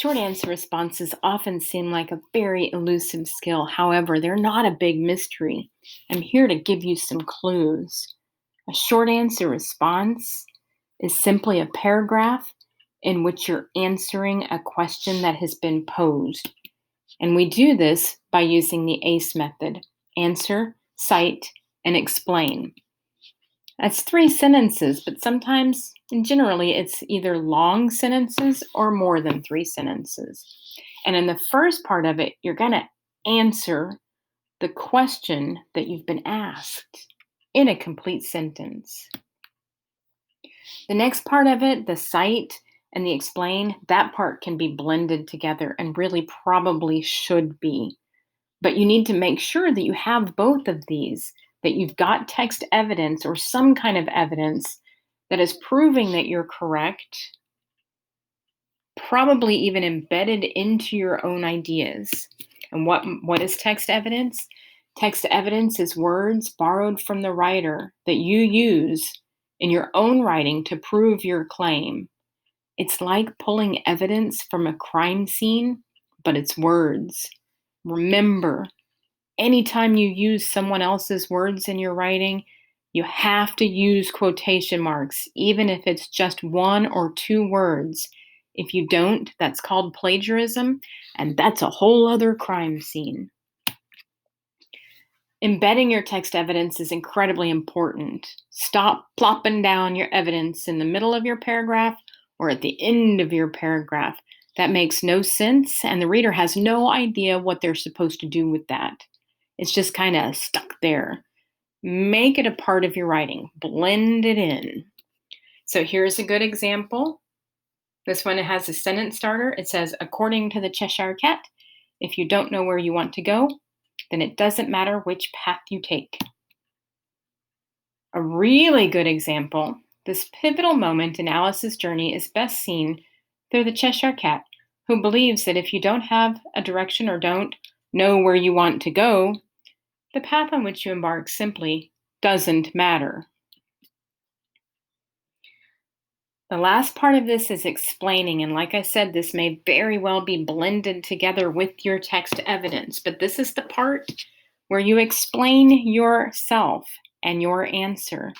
Short answer responses often seem like a very elusive skill. However, they're not a big mystery. I'm here to give you some clues. A short answer response is simply a paragraph in which you're answering a question that has been posed. And we do this by using the ACE method: answer, cite, and explain. That's three sentences, but sometimes, and generally, it's either long sentences or more than three sentences. And in the first part of it, you're going to answer the question that you've been asked in a complete sentence. The next part of it, the cite and the explain, that part can be blended together and really probably should be. But you need to make sure that you have both of these, that you've got text evidence or some kind of evidence that is proving that you're correct, probably even embedded into your own ideas. And what is text evidence? Text evidence is words borrowed from the writer that you use in your own writing to prove your claim. It's like pulling evidence from a crime scene, but it's words. Remember, anytime you use someone else's words in your writing, you have to use quotation marks, even if it's just one or two words. If you don't, that's called plagiarism, and that's a whole other crime scene. Embedding your text evidence is incredibly important. Stop plopping down your evidence in the middle of your paragraph or at the end of your paragraph. That makes no sense, and the reader has no idea what they're supposed to do with that. It's just kind of stuck there. Make it a part of your writing. Blend it in. So here's a good example. This one has a sentence starter. It says, according to the Cheshire Cat, if you don't know where you want to go, then it doesn't matter which path you take. A really good example, this pivotal moment in Alice's journey is best seen through the Cheshire Cat, who believes that if you don't have a direction or don't know where you want to go, the path on which you embark simply doesn't matter. The last part of this is explaining, and like I said, this may very well be blended together with your text evidence, but this is the part where you explain yourself and your answer.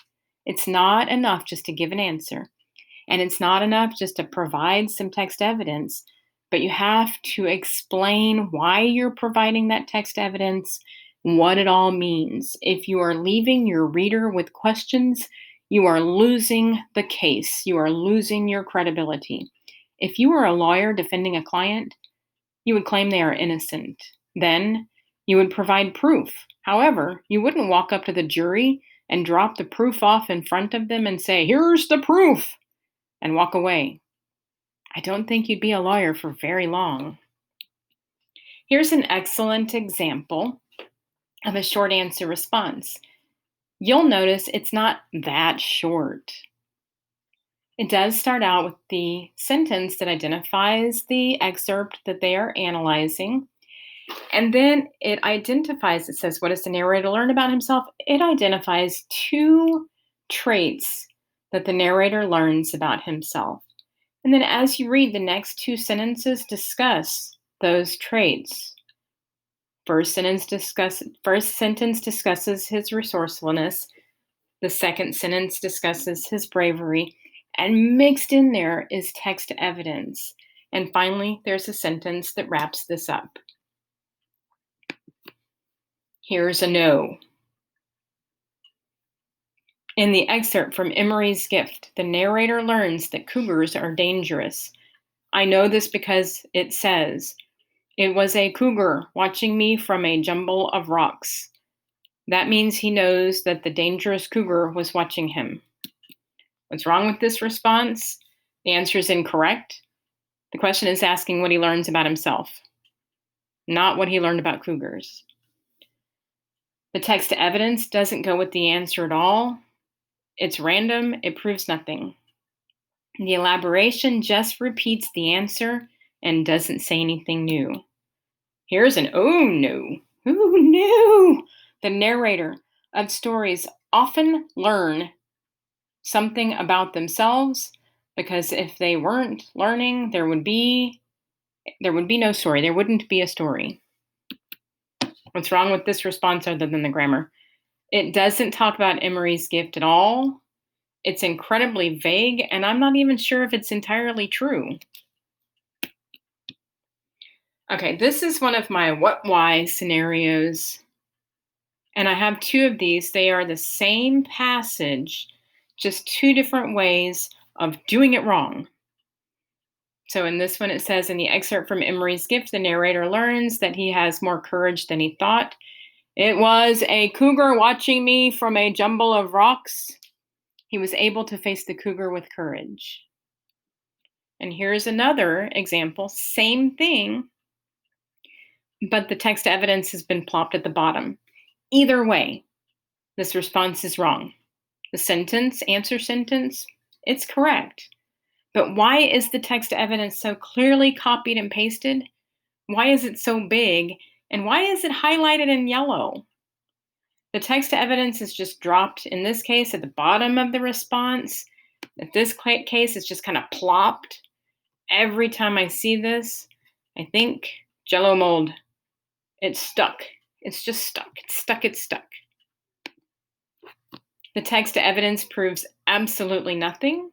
It's not enough just to give an answer, and it's not enough just to provide some text evidence, but you have to explain why you're providing that text evidence, what it all means. If you are leaving your reader with questions, you are losing the case. You are losing your credibility. If you were a lawyer defending a client, you would claim they are innocent. Then you would provide proof. However, you wouldn't walk up to the jury and drop the proof off in front of them and say, here's the proof, and walk away. I don't think you'd be a lawyer for very long. Here's an excellent example of a short answer response. You'll notice it's not that short. It does start out with the sentence that identifies the excerpt that they are analyzing. And then it says, what does the narrator learn about himself? It identifies two traits that the narrator learns about himself. And then as you read, the next two sentences discuss those traits. First sentence discusses his resourcefulness. The second sentence discusses his bravery. And mixed in there is text evidence. And finally, there's a sentence that wraps this up. Here's a no. In the excerpt from Emery's Gift, the narrator learns that cougars are dangerous. I know this because it says, it was a cougar watching me from a jumble of rocks. That means he knows that the dangerous cougar was watching him. What's wrong with this response? The answer is incorrect. The question is asking what he learns about himself, not what he learned about cougars. The text evidence doesn't go with the answer at all. It's random. It proves nothing. The elaboration just repeats the answer and doesn't say anything new. Here's an oh no. Oh no. The narrator of stories often learn something about themselves, because if they weren't learning, there would be There would be no story. There wouldn't be a story. What's wrong with this response other than the grammar? It doesn't talk about Emery's gift at all. It's incredibly vague, and I'm not even sure if it's entirely true. Okay, this is one of my what why scenarios. And I have two of these. They are the same passage, just two different ways of doing it wrong. So in this one, it says in the excerpt from Emery's Gift, the narrator learns that he has more courage than he thought. It was a cougar watching me from a jumble of rocks. He was able to face the cougar with courage. And here's another example, same thing, but the text evidence has been plopped at the bottom. Either way, this response is wrong. The sentence, answer sentence, it's correct. But why is the text evidence so clearly copied and pasted? Why is it so big? And why is it highlighted in yellow? The text evidence is just dropped, in this case, at the bottom of the response. In this case, it's just kind of plopped. Every time I see this, I think Jello mold. It's stuck. It's just stuck. It's stuck. It's stuck. The text evidence proves absolutely nothing,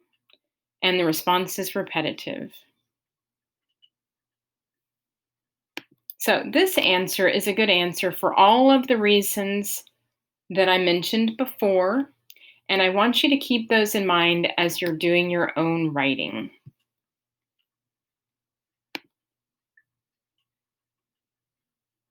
and the response is repetitive. So this answer is a good answer for all of the reasons that I mentioned before, and I want you to keep those in mind as you're doing your own writing.